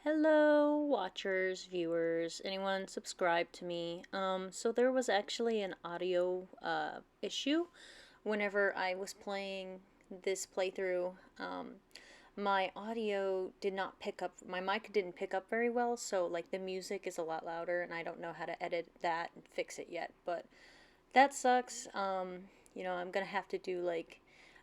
Hello, watchers, viewers, anyone subscribed to me. So there was actually an audio issue whenever I was playing this playthrough. My audio did not pick up, my mic didn't pick up very well, so like the music is a lot louder, and I don't know how to edit that and fix it yet, but that sucks. I'm gonna have to do like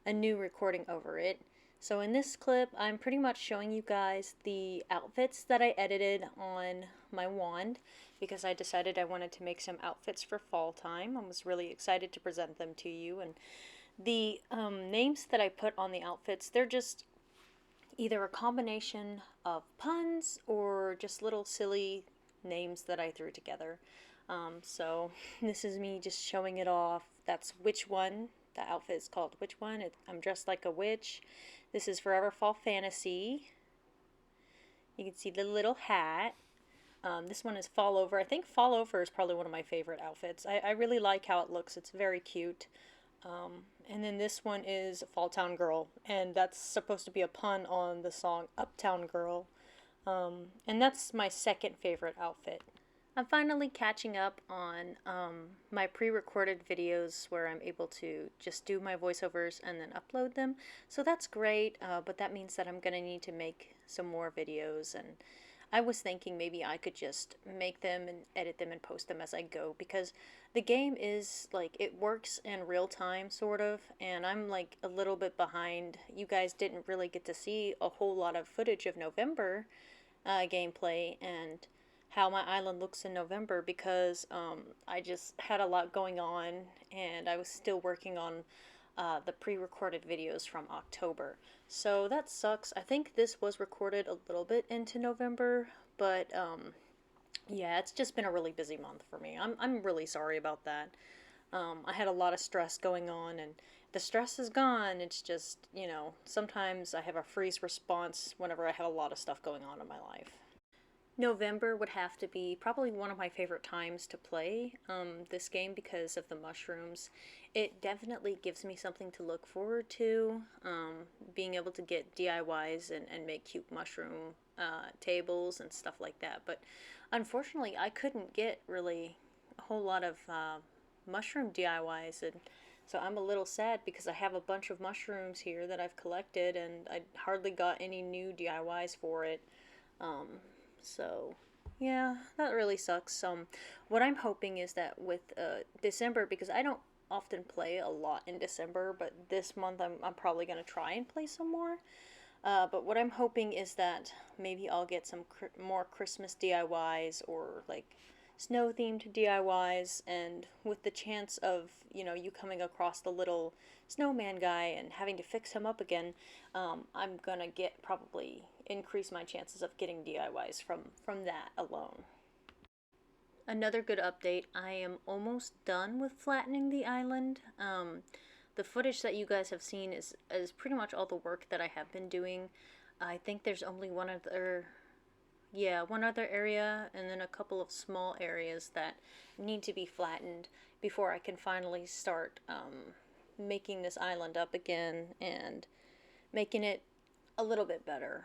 a new recording over it. So in this clip, I'm pretty much showing you guys the outfits that I edited on my wand because I decided I wanted to make some outfits for fall time. I was really excited to present them to you, and the names that I put on the outfits, they're just either a combination of puns or just little silly names that I threw together. So this is me just showing it off. That's Witch One. The outfit is called Witch One. I'm dressed like a witch. This is Forever Fall Fantasy. You can see the little hat. This one is Fall Over. I think Fall Over is probably one of my favorite outfits. I really like how it looks. It's very cute. And then this one is Fall Town Girl, and that's supposed to be a pun on the song Uptown Girl. And that's my second favorite outfit. I'm finally catching up on my pre-recorded videos where I'm able to just do my voiceovers and then upload them. So that's great, but that means that I'm going to need to make some more videos, and I was thinking maybe I could just make them and edit them and post them as I go, because the game is like, it works in real time sort of, and I'm like a little bit behind. You guys didn't really get to see a whole lot of footage of November gameplay and how my island looks in November because I just had a lot going on, and I was still working on the pre-recorded videos from October. So that sucks. I think this was recorded a little bit into November, but yeah, it's just been a really busy month for me. I'm really sorry about that. I had a lot of stress going on, and the stress is gone. It's just, sometimes I have a freeze response whenever I have a lot of stuff going on in my life. November would have to be probably one of my favorite times to play this game because of the mushrooms. It definitely gives me something to look forward to, being able to get DIYs and make cute mushroom tables and stuff like that. But unfortunately, I couldn't get really a whole lot of mushroom DIYs, and so I'm a little sad because I have a bunch of mushrooms here that I've collected, and I hardly got any new DIYs for it. Um, so, yeah, that really sucks. What I'm hoping is that with December, because I don't often play a lot in December, but this month I'm probably going to try and play some more. But what I'm hoping is that maybe I'll get some more Christmas DIYs or like snow themed DIYs, and with the chance of, you coming across the little snowman guy and having to fix him up again, I'm gonna probably increase my chances of getting DIYs from that alone. Another good update, I am almost done with flattening the island. The footage that you guys have seen is pretty much all the work that I have been doing. I think there's only one other area, and then a couple of small areas that need to be flattened before I can finally start making this island up again and making it a little bit better.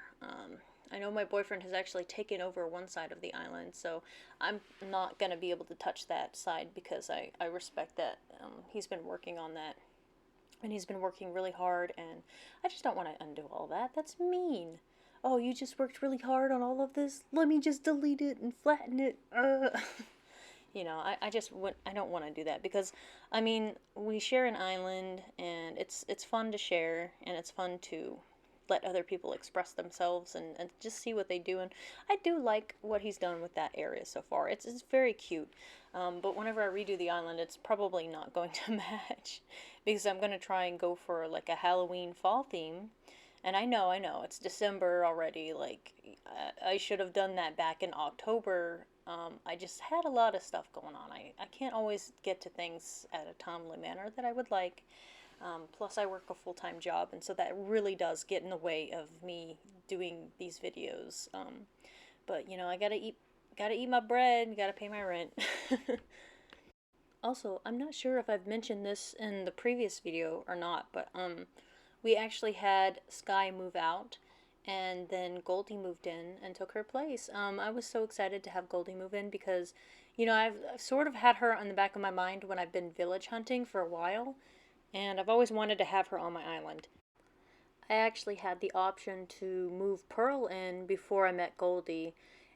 I know my boyfriend has actually taken over one side of the island, so I'm not going to be able to touch that side because I respect that he's been working on that. And he's been working really hard, and I just don't want to undo all that. That's mean. Oh, you just worked really hard on all of this? Let me just delete it and flatten it. I don't want to do that because, I mean, we share an island, and it's fun to share, and it's fun to let other people express themselves and just see what they do. And I do like what he's done with that area so far. It's very cute. But whenever I redo the island, it's probably not going to match because I'm going to try and go for like a Halloween fall theme. And I know, it's December already. Like, I should have done that back in October. I just had a lot of stuff going on. I can't always get to things at a timely manner that I would like. Plus, I work a full-time job, and so that really does get in the way of me doing these videos. But I gotta eat my bread, gotta pay my rent. Also, I'm not sure if I've mentioned this in the previous video or not, but we actually had Sky move out, and then Goldie moved in and took her place. I was so excited to have Goldie move in because, I've sort of had her on the back of my mind when I've been village hunting for a while, and I've always wanted to have her on my island. I actually had the option to move Pearl in before I met Goldie,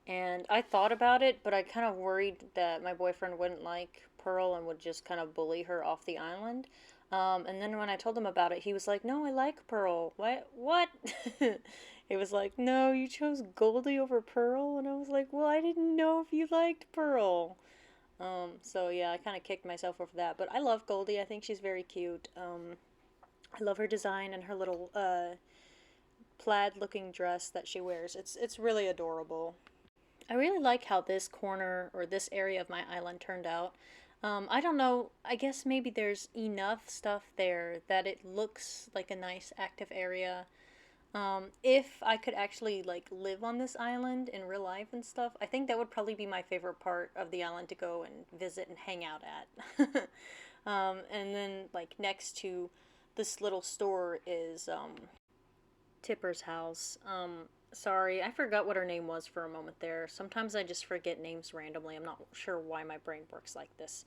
and I thought about it, but I kind of worried that my boyfriend wouldn't like Pearl and would just kind of bully her off the island. And then when I told him about it, he was like, "No, I like Pearl." What? What? It was like, "No, you chose Goldie over Pearl," and I was like, "Well, I didn't know if you liked Pearl." So yeah, I kind of kicked myself over that, but I love Goldie. I think she's very cute. I love her design and her little plaid-looking dress that she wears. It's really adorable. I really like how this corner or this area of my island turned out. I don't know. I guess maybe there's enough stuff there that it looks like a nice active area. If I could actually like live on this island in real life and stuff, I think that would probably be my favorite part of the island to go and visit and hang out at. And then like next to this little store is Tipper's house. Sorry, I forgot what her name was for a moment there. Sometimes I just forget names randomly. I'm not sure why my brain works like this.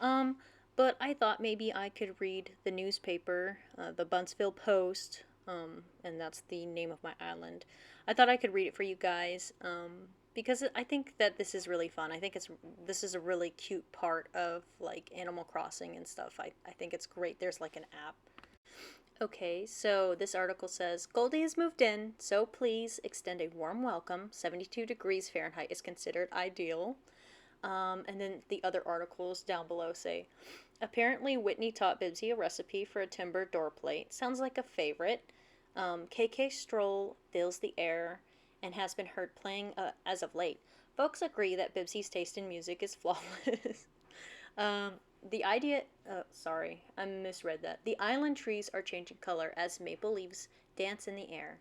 Um, but I thought maybe I could read the newspaper, the Buntsville Post, and that's the name of my island. I thought I could read it for you guys, because I think that this is really fun. I think this is a really cute part of like Animal Crossing and stuff. I think it's great. There's like an app. Okay, so this article says Goldie has moved in, so please extend a warm welcome. 72 degrees Fahrenheit is considered ideal. And then the other articles down below say apparently Whitney taught Bibsy a recipe for a timber door plate. Sounds like a favorite. KK Stroll fills the air and has been heard playing as of late. Folks agree that Bibsy's taste in music is flawless. Um, the idea, sorry, I misread that. The island trees are changing color as maple leaves dance in the air.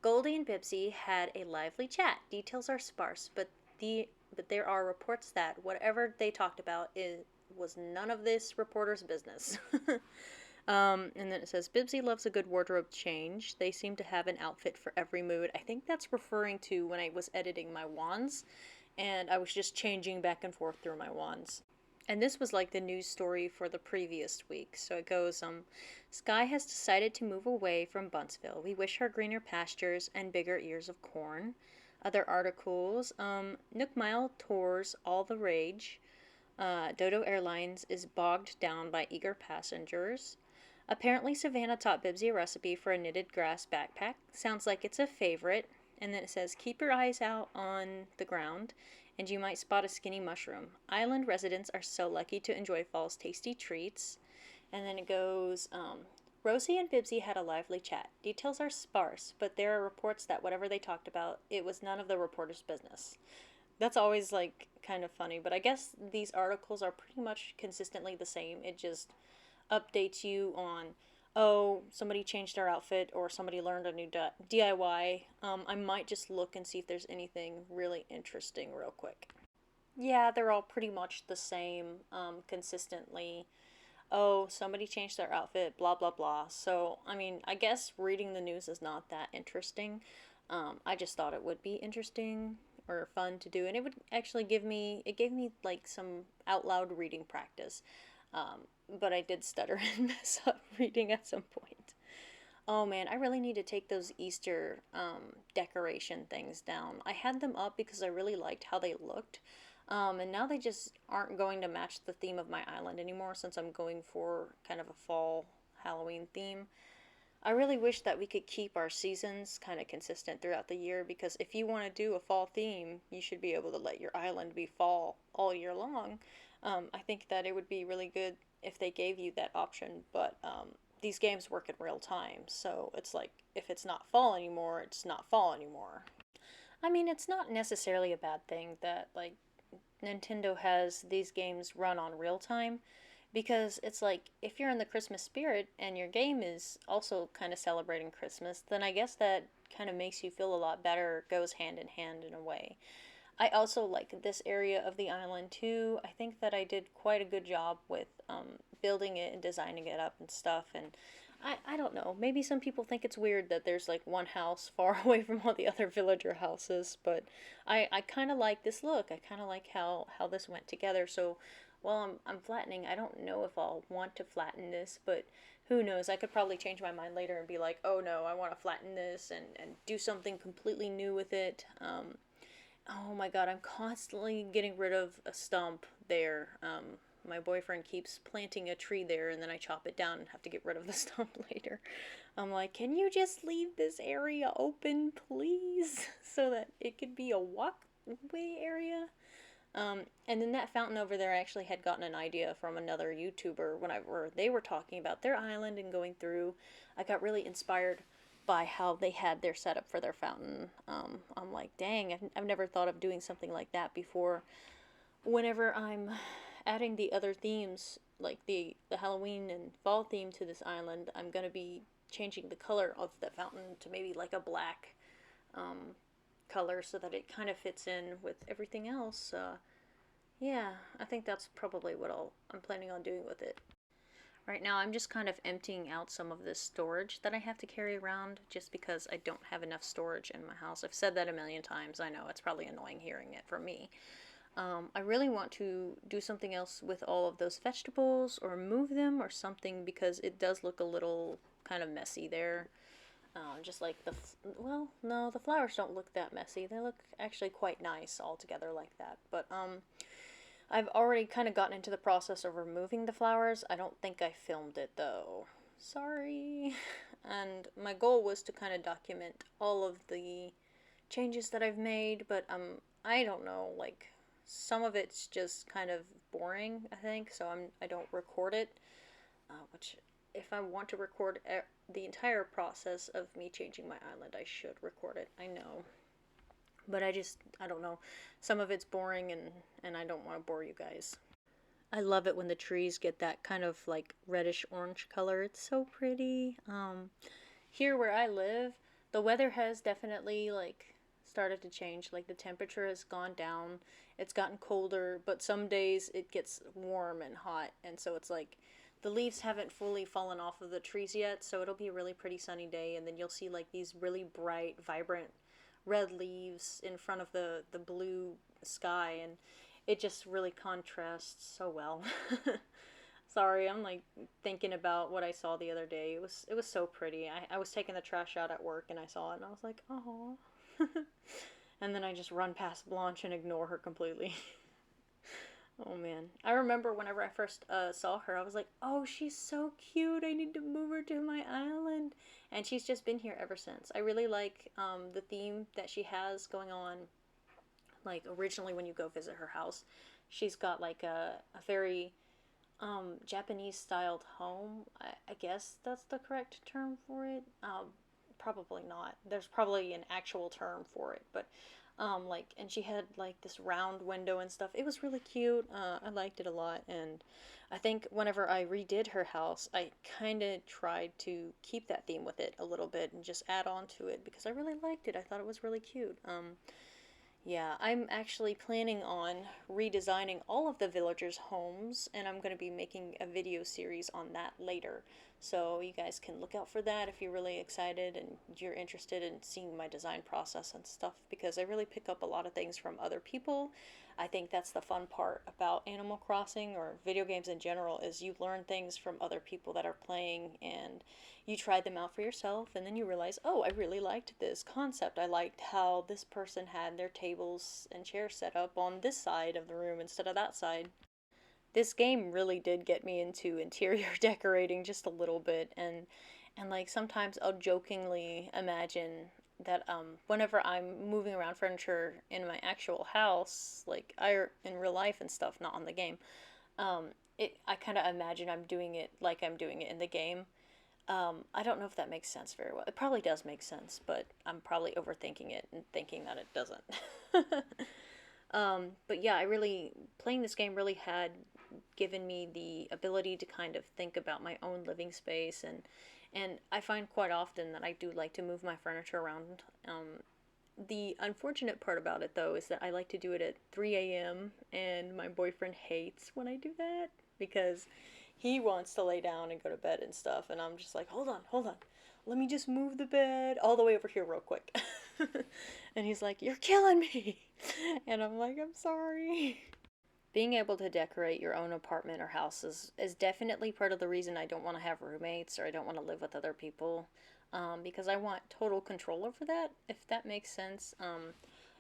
Goldie and Bibsy had a lively chat. Details are sparse, but there are reports that whatever they talked about was none of this reporter's business. And then it says Bibsy loves a good wardrobe change. They seem to have an outfit for every mood. I think that's referring to when I was editing my wands, and I was just changing back and forth through my wands. And this was like the news story for the previous week. So it goes, Sky has decided to move away from Buntsville. We wish her greener pastures and bigger ears of corn. Other articles, Nook Mile tours all the rage. Dodo Airlines is bogged down by eager passengers. Apparently Savannah taught Bibsy a recipe for a knitted grass backpack. Sounds like it's a favorite. And then it says, keep your eyes out on the ground, and you might spot a skinny mushroom. Island residents are so lucky to enjoy fall's tasty treats. And then it goes, Rosie and Bibsy had a lively chat. Details are sparse, but there are reports that whatever they talked about, it was none of the reporter's business. That's always like kind of funny, but I guess these articles are pretty much consistently the same. It just updates you on, oh, somebody changed their outfit or somebody learned a new DIY. I might just look and see if there's anything really interesting real quick. Yeah, they're all pretty much the same, consistently. Oh, somebody changed their outfit, blah, blah, blah. So, I mean, I guess reading the news is not that interesting. I just thought it would be interesting or fun to do, and it would actually it gave me like some out loud reading practice. Um, but I did stutter and mess up reading at some point. Oh man, I really need to take those Easter decoration things down. I had them up because I really liked how they looked. And now they just aren't going to match the theme of my island anymore since I'm going for kind of a fall Halloween theme. I really wish that we could keep our seasons kind of consistent throughout the year because if you want to do a fall theme, you should be able to let your island be fall all year long. I think that it would be really good if they gave you that option, but these games work in real time, so it's like if it's not fall anymore, it's not fall anymore. I mean, it's not necessarily a bad thing that like Nintendo has these games run on real time because it's like if you're in the Christmas spirit and your game is also kind of celebrating Christmas, then I guess that kind of makes you feel a lot better, goes hand in hand in a way. I also like this area of the island too. I think that I did quite a good job with building it and designing it up and stuff. And I don't know. Maybe some people think it's weird that there's like one house far away from all the other villager houses, but I kind of like this look. I kind of like how this went together. So while I'm flattening, I don't know if I'll want to flatten this, but who knows? I could probably change my mind later and be like, oh no, I want to flatten this and do something completely new with it. Oh my god, I'm constantly getting rid of a stump there. My boyfriend keeps planting a tree there, and then I chop it down and have to get rid of the stump later. I'm like, can you just leave this area open, please? So that it could be a walkway area? And then that fountain over there, I actually had gotten an idea from another YouTuber whenever they were talking about their island and going through. I got really inspired by how they had their setup for their fountain. I'm like, dang, I've never thought of doing something like that before. Whenever I'm adding the other themes, like the Halloween and fall theme to this island, I'm going to be changing the color of the fountain to maybe like a black um, color so that it kind of fits in with everything else. Yeah, I think that's probably what I'm planning on doing with it. Right now, I'm just kind of emptying out some of this storage that I have to carry around just because I don't have enough storage in my house. I've said that a million times. I know it's probably annoying hearing it from me. I really want to do something else with all of those vegetables or move them or something because it does look a little kind of messy there. Just like well, no, the flowers don't look that messy. They look actually quite nice all together like that. But I've already kind of gotten into the process of removing the flowers. I don't think I filmed it though. Sorry. And my goal was to kind of document all of the changes that I've made, but I don't know, like some of it's just kind of boring, I think, so I don't record it, which if I want to record the entire process of me changing my island, I should record it. I know. But I don't know. Some of it's boring and I don't want to bore you guys. I love it when the trees get that kind of like reddish orange color. It's so pretty. Here where I live, the weather has definitely like started to change. Like the temperature has gone down. It's gotten colder, but some days it gets warm and hot, and so it's like the leaves haven't fully fallen off of the trees yet, so it'll be a really pretty sunny day, and then you'll see like these really bright, vibrant red leaves in front of the blue sky, and it just really contrasts so well. Sorry, I'm like thinking about what I saw the other day. It was so pretty. I was taking the trash out at work and I saw it and I was like, oh. And then I just run past Blanche and ignore her completely. Oh man. I remember whenever I first saw her, I was like, oh, she's so cute. I need to move her to my island. And she's just been here ever since. I really like the theme that she has going on. Like originally when you go visit her house, she's got like a very Japanese styled home. I guess that's the correct term for it. Probably not. There's probably an actual term for it, but like, and she had like this round window and stuff. It was really cute. I liked it a lot, and I think whenever I redid her house, I kind of tried to keep that theme with it a little bit and just add on to it because I really liked it. I thought it was really cute. Yeah, I'm actually planning on redesigning all of the villagers' homes, and I'm going to be making a video series on that later. So you guys can look out for that if you're really excited and you're interested in seeing my design process and stuff, because I really pick up a lot of things from other people. I think that's the fun part about Animal Crossing or video games in general is you learn things from other people that are playing and you try them out for yourself and then you realize, oh, I really liked this concept. I liked how this person had their tables and chairs set up on this side of the room instead of that side. This game really did get me into interior decorating just a little bit, and like sometimes I'll jokingly imagine that whenever I'm moving around furniture in my actual house, like I in real life and stuff, not on the game, I kind of imagine I'm doing it like I'm doing it in the game. I don't know if that makes sense very well. It probably does make sense, but I'm probably overthinking it and thinking that it doesn't. But yeah, playing this game really had given me the ability to kind of think about my own living space, and I find quite often that I do like to move my furniture around. The unfortunate part about it though is that I like to do it at 3 a.m. and my boyfriend hates when I do that because he wants to lay down and go to bed and stuff, and I'm just like, hold on, hold on. Let me just move the bed all the way over here real quick. And he's like, you're killing me. And I'm like, I'm sorry. Being able to decorate your own apartment or house is definitely part of the reason I don't want to have roommates or I don't want to live with other people. Because I want total control over that, if that makes sense.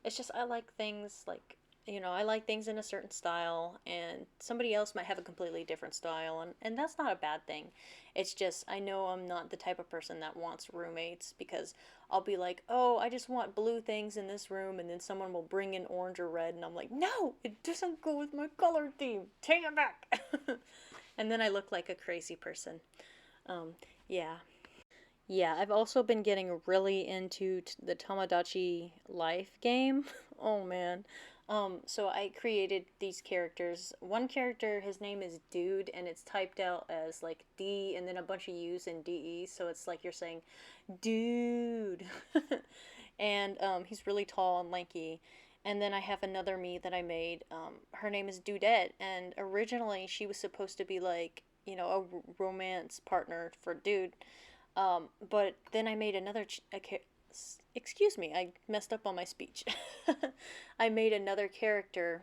It's just I like things like, I like things in a certain style, and somebody else might have a completely different style, and that's not a bad thing. It's just I know I'm not the type of person that wants roommates because I'll be like, oh, I just want blue things in this room, and then someone will bring in orange or red, and I'm like, no, it doesn't go with my color theme. Take it back. And then I look like a crazy person. Yeah. Yeah, I've also been getting really into the Tomodachi Life game. Oh man. So I created these characters. One character, his name is Dude, and it's typed out as like D and then a bunch of U's and DE, so it's like you're saying, Dude. And he's really tall and lanky. And then I have another me that I made. Her name is Dudette, and originally she was supposed to be like, a romance partner for Dude. But then I made another. Excuse me, I messed up on my speech. I made another character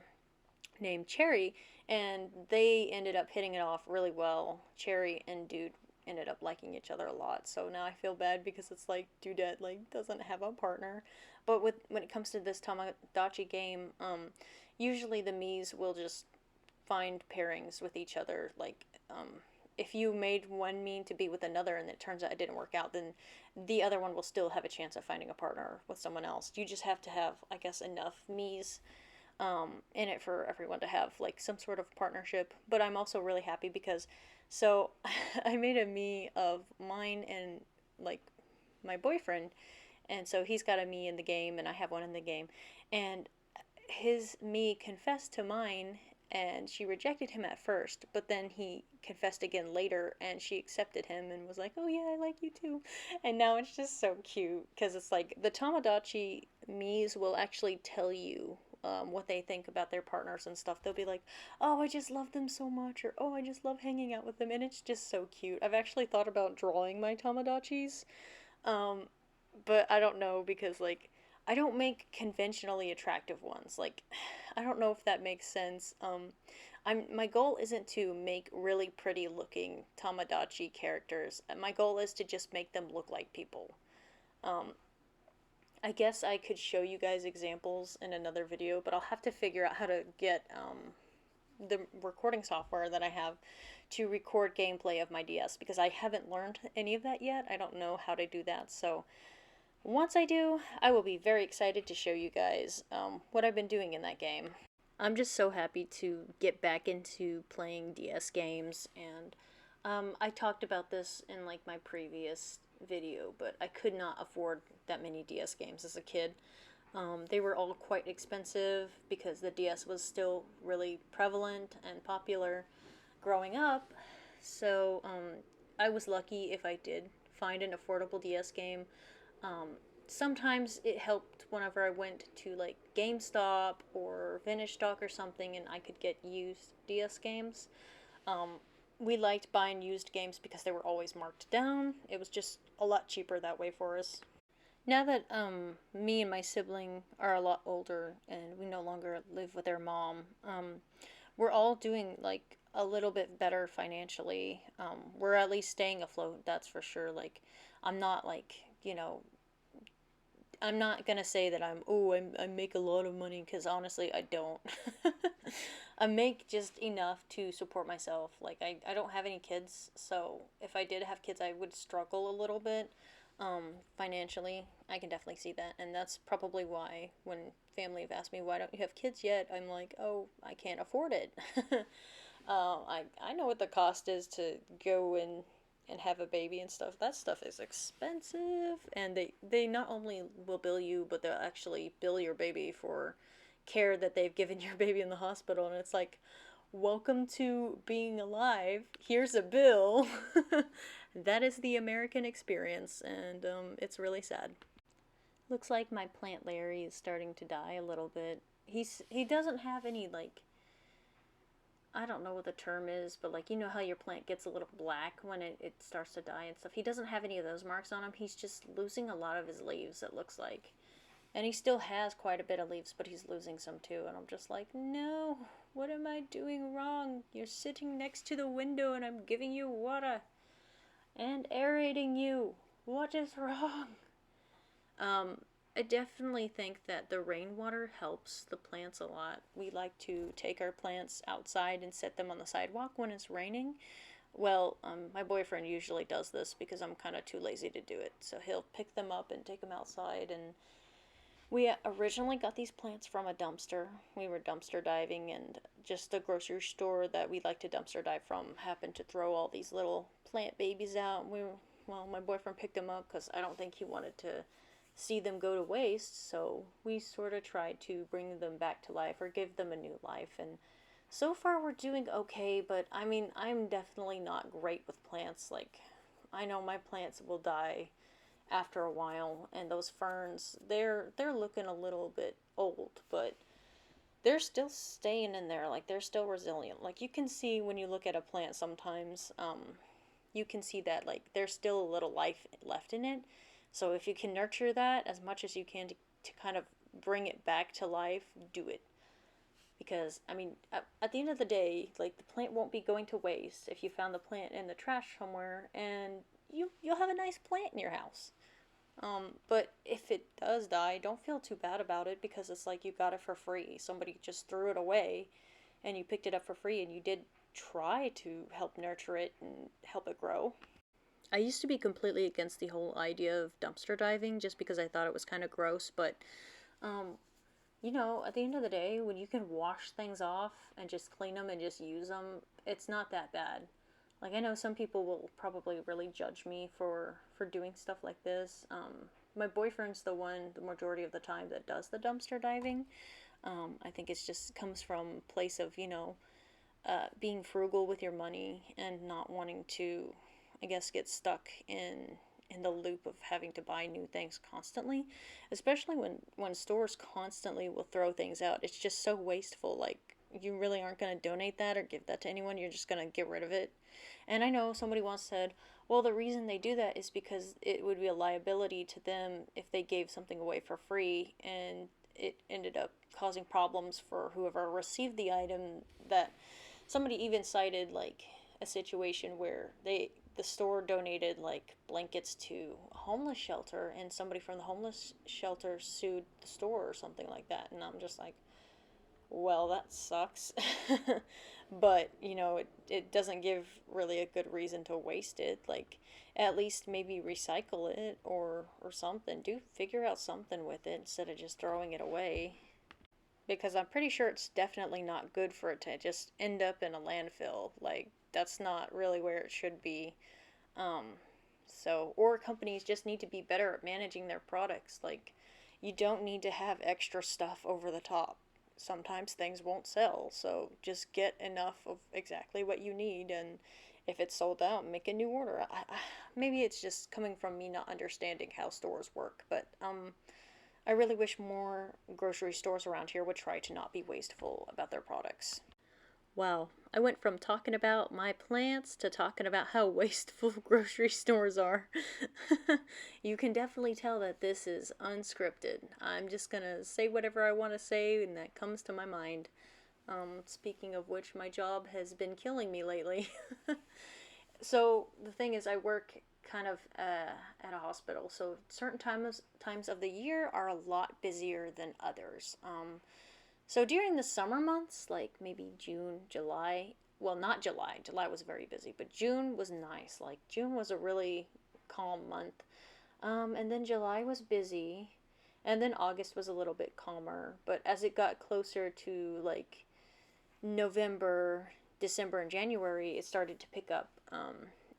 named Cherry, and they ended up hitting it off really well. Cherry and Dude ended up liking each other a lot. So now I feel bad because it's like Dudette doesn't have a partner. But when it comes to this Tamagotchi game, usually the Miis will just find pairings with each other. If you made one mean to be with another and it turns out it didn't work out, then the other one will still have a chance of finding a partner with someone else. You just have to have, I guess, enough me's in it for everyone to have like some sort of partnership. But I'm also really happy because so I made a me of mine and like my boyfriend, and so he's got a me in the game and I have one in the game, and his me confessed to mine, and she rejected him at first, but then he confessed again later and she accepted him and was like, oh yeah, I like you too. And now it's just so cute because it's like the Tamagotchi Miis will actually tell you what they think about their partners and stuff. They'll be like, oh, I just love them so much, or oh, I just love hanging out with them, and it's just so cute. I've actually thought about drawing my Tamagotchis, um, but I don't know because I don't make conventionally attractive ones. Like I don't know if that makes sense. My goal isn't to make really pretty looking Tamagotchi characters. My goal is to just make them look like people. Um, I guess I could show you guys examples in another video, but I'll have to figure out how to get the recording software that I have to record gameplay of my DS because I haven't learned any of that yet. I don't know how to do that, so once I do, I will be very excited to show you guys what I've been doing in that game. I'm just so happy to get back into playing DS games, and I talked about this in like my previous video, but I could not afford that many DS games as a kid. They were all quite expensive because the DS was still really prevalent and popular growing up, so I was lucky if I did find an affordable DS game. Um, Sometimes it helped whenever I went to like GameStop or Vintage Stock or something and I could get used DS games. Um, we liked buying used games because they were always marked down. It was just a lot cheaper that way for us. Now that me and my sibling are a lot older and we no longer live with their mom, we're all doing like a little bit better financially. We're at least staying afloat, that's for sure. Like, I'm not like, I'm not gonna say that I make a lot of money because honestly I don't. I make just enough to support myself. Like I don't have any kids, so if I did have kids I would struggle a little bit financially. I can definitely see that, and that's probably why when family have asked me why don't you have kids yet, I'm like, oh, I can't afford it. I know what the cost is to go and have a baby and stuff. That stuff is expensive, and they not only will bill you, but they'll actually bill your baby for care that they've given your baby in the hospital, and it's like, welcome to being alive, here's a bill. That is the American experience, and it's really sad. Looks like my plant Larry is starting to die a little bit. He doesn't have any like I don't know what the term is, but like, you know how your plant gets a little black when it starts to die and stuff. He doesn't have any of those marks on him. He's just losing a lot of his leaves, it looks like. And he still has quite a bit of leaves, but he's losing some too. And I'm just like, no, what am I doing wrong? You're sitting next to the window and I'm giving you water and aerating you. What is wrong? Um, I definitely think that the rainwater helps the plants a lot. We like to take our plants outside and set them on the sidewalk when it's raining. Well, my boyfriend usually does this because I'm kind of too lazy to do it. So he'll pick them up and take them outside. And we originally got these plants from a dumpster. We were dumpster diving, and just the grocery store that we like to dumpster dive from happened to throw all these little plant babies out. Well, my boyfriend picked them up because I don't think he wanted to see them go to waste. So we sort of tried to bring them back to life or give them a new life. And so far we're doing okay, but I mean, I'm definitely not great with plants. Like, I know my plants will die after a while, and those ferns, they're looking a little bit old, but they're still staying in there. Like, they're still resilient. Like, you can see when you look at a plant sometimes, you can see that like there's still a little life left in it. So if you can nurture that as much as you can to kind of bring it back to life, do it. Because I mean, at the end of the day, like, the plant won't be going to waste if you found the plant in the trash somewhere, and you'll have a nice plant in your house. But if it does die, don't feel too bad about it, because it's like you got it for free. Somebody just threw it away and you picked it up for free, and you did try to help nurture it and help it grow. I used to be completely against the whole idea of dumpster diving just because I thought it was kind of gross, but um, at the end of the day, when you can wash things off and just clean them and just use them, it's not that bad. Like, I know some people will probably really judge me for doing stuff like this. My boyfriend's the one the majority of the time that does the dumpster diving. I think it's just comes from a place of being frugal with your money and not wanting to, I guess, get stuck in the loop of having to buy new things constantly, especially when stores constantly will throw things out. It's just so wasteful. Like, you really aren't going to donate that or give that to anyone. You're just going to get rid of it. And I know somebody once said, well, the reason they do that is because it would be a liability to them if they gave something away for free and it ended up causing problems for whoever received the item. That somebody even cited like a situation where the store donated like blankets to a homeless shelter, and somebody from the homeless shelter sued the store or something like that. And I'm just like, well, that sucks. But it doesn't give really a good reason to waste it. Like, at least maybe recycle it or something. Do figure out something with it instead of just throwing it away, because I'm pretty sure it's definitely not good for it to just end up in a landfill. Like, that's not really where it should be. Um, or companies just need to be better at managing their products. Like, you don't need to have extra stuff over the top. Sometimes things won't sell, so just get enough of exactly what you need, and if it's sold out, make a new order. Maybe it's just coming from me not understanding how stores work, but I really wish more grocery stores around here would try to not be wasteful about their products. Wow, I went from talking about my plants to talking about how wasteful grocery stores are. You can definitely tell that this is unscripted. I'm just gonna say whatever I want to say and that comes to my mind. Speaking of which, my job has been killing me lately. So the thing is, I work kind of at a hospital, so certain times of the year are a lot busier than others. So during the summer months, like maybe June, July, well, not July, July was very busy, but June was nice. Like, June was a really calm month. And then July was busy, and then August was a little bit calmer. But as it got closer to like November, December, and January, it started to pick up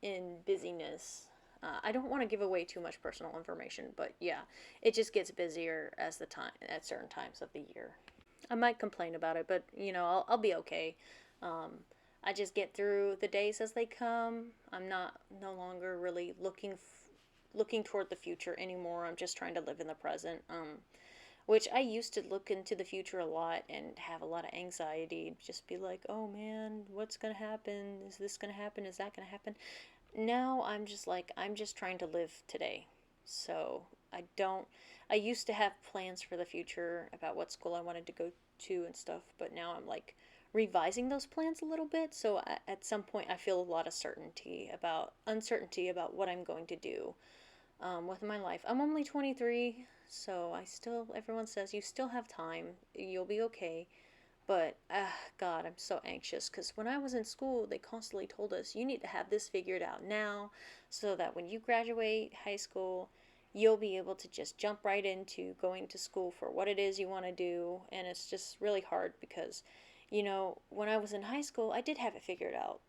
in busyness. I don't want to give away too much personal information, but yeah, it just gets busier as the time at certain times of the year. I might complain about it, but I'll be okay. Um, I just get through the days as they come. I'm not no longer really looking toward the future anymore. I'm just trying to live in the present. which I used to look into the future a lot and have a lot of anxiety, just be like, oh man, what's gonna happen? Is this gonna happen? Is that gonna happen? Now I'm just like, I'm just trying to live today. So I don't, I used to have plans for the future about what school I wanted to go to and stuff, but now I'm like revising those plans a little bit. So at some point, I feel a lot of uncertainty about what I'm going to do with my life. I'm only 23, so everyone says you still have time, you'll be okay. But, God, I'm so anxious because when I was in school, they constantly told us you need to have this figured out now so that when you graduate high school, you'll be able to just jump right into going to school for what it is you want to do. And it's just really hard because, when I was in high school, I did have it figured out.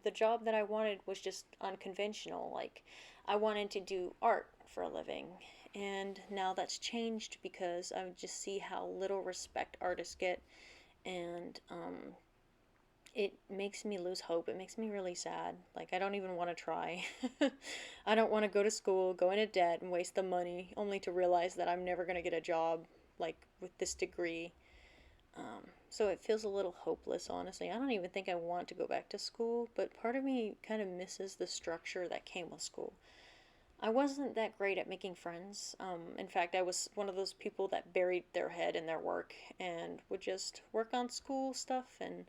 The job that I wanted was just unconventional. Like, I wanted to do art for a living. And now that's changed because I just see how little respect artists get, and it makes me lose hope. It makes me really sad. Like, I don't even want to try. I don't want to go to school, go into debt, and waste the money only to realize that I'm never going to get a job, like, with this degree. So it feels a little hopeless, honestly. I don't even think I want to go back to school, but part of me kind of misses the structure that came with school. I wasn't that great at making friends. In fact, I was one of those people that buried their head in their work and would just work on school stuff and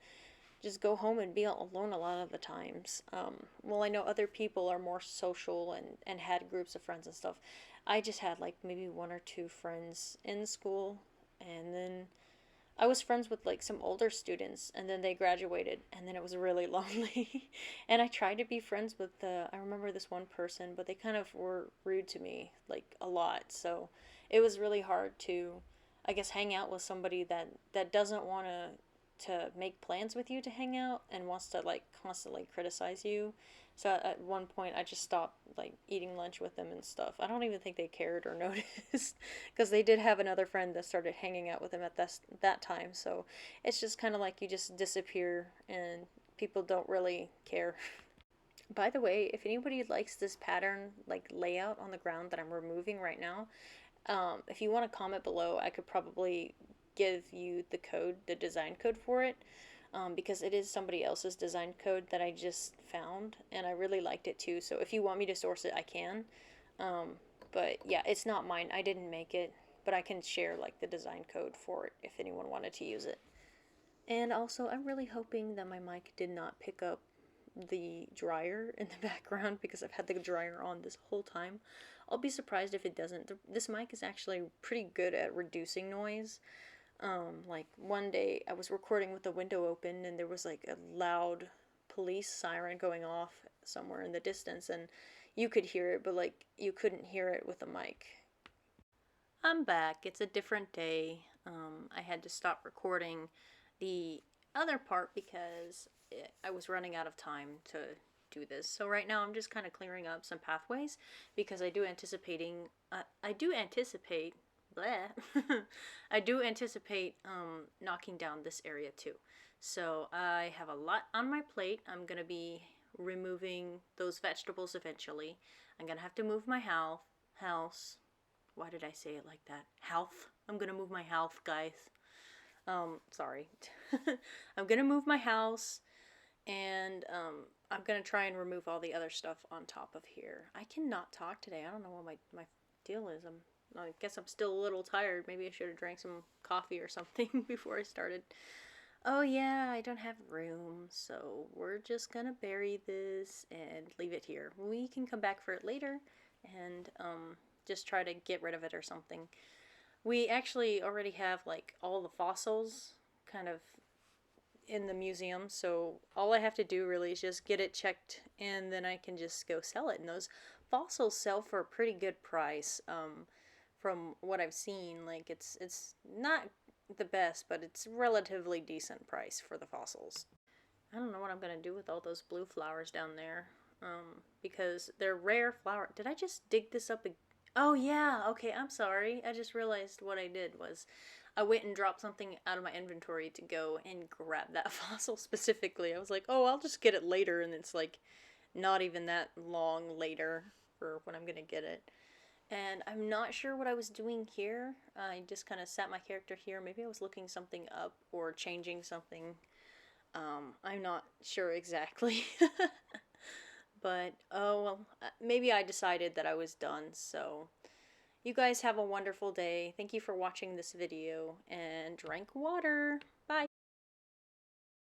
just go home and be alone a lot of the times. Well, I know other people are more social and had groups of friends and stuff. I just had like maybe one or two friends in school, and then I was friends with like some older students, and then they graduated, and then it was really lonely. And I tried to be friends with I remember this one person, but they kind of were rude to me like a lot. So it was really hard to, I guess, hang out with somebody that doesn't want to make plans with you to hang out and wants to like constantly criticize you. So at one point, I just stopped like eating lunch with them and stuff. I don't even think they cared or noticed because they did have another friend that started hanging out with them at that time. So it's just kind of like you just disappear and people don't really care. By the way, if anybody likes this pattern like layout on the ground that I'm removing right now, if you want to comment below, I could probably give you the design code for it, because it is somebody else's design code that I just found, and I really liked it too. So if you want me to source it, I can. Um, but yeah, it's not mine. I didn't make it, but I can share like the design code for it if anyone wanted to use it. And also, I'm really hoping that my mic did not pick up the dryer in the background because I've had the dryer on this whole time. I'll be surprised if it doesn't. This mic is actually pretty good at reducing noise. Like one day I was recording with the window open and there was like a loud police siren going off somewhere in the distance, and you could hear it, but like you couldn't hear it with the mic. I'm back. It's a different day. I had to stop recording the other part because I was running out of time to do this. So right now I'm just kind of clearing up some pathways because I do anticipate, bleh, I do anticipate knocking down this area too. So I have a lot on my plate. I'm gonna be removing those vegetables eventually. I'm gonna have to move my house. Why did I say it like that? Health. I'm gonna move my health, guys. Sorry. I'm gonna move my house, and I'm gonna try and remove all the other stuff on top of here. I cannot talk today. I don't know what my deal is. I guess I'm still a little tired. Maybe I should have drank some coffee or something before I started. Oh yeah, I don't have room, so we're just gonna bury this and leave it here. We can come back for it later and just try to get rid of it or something. We actually already have like all the fossils kind of in the museum, so all I have to do really is just get it checked and then I can just go sell it. And those fossils sell for a pretty good price. From what I've seen, like it's not the best, but it's relatively decent price for the fossils. I don't know what I'm gonna do with all those blue flowers down there, because they're rare flower. Did I just dig this up? Oh yeah, okay, I'm sorry. I just realized what I did was I went and dropped something out of my inventory to go and grab that fossil specifically. I was like, oh, I'll just get it later, and it's like not even that long later for when I'm gonna get it. And I'm not sure what I was doing here. I just kind of sat my character here. Maybe I was looking something up or changing something. I'm not sure exactly. But, oh well, maybe I decided that I was done, so you guys have a wonderful day. Thank you for watching this video, and drink water. Bye!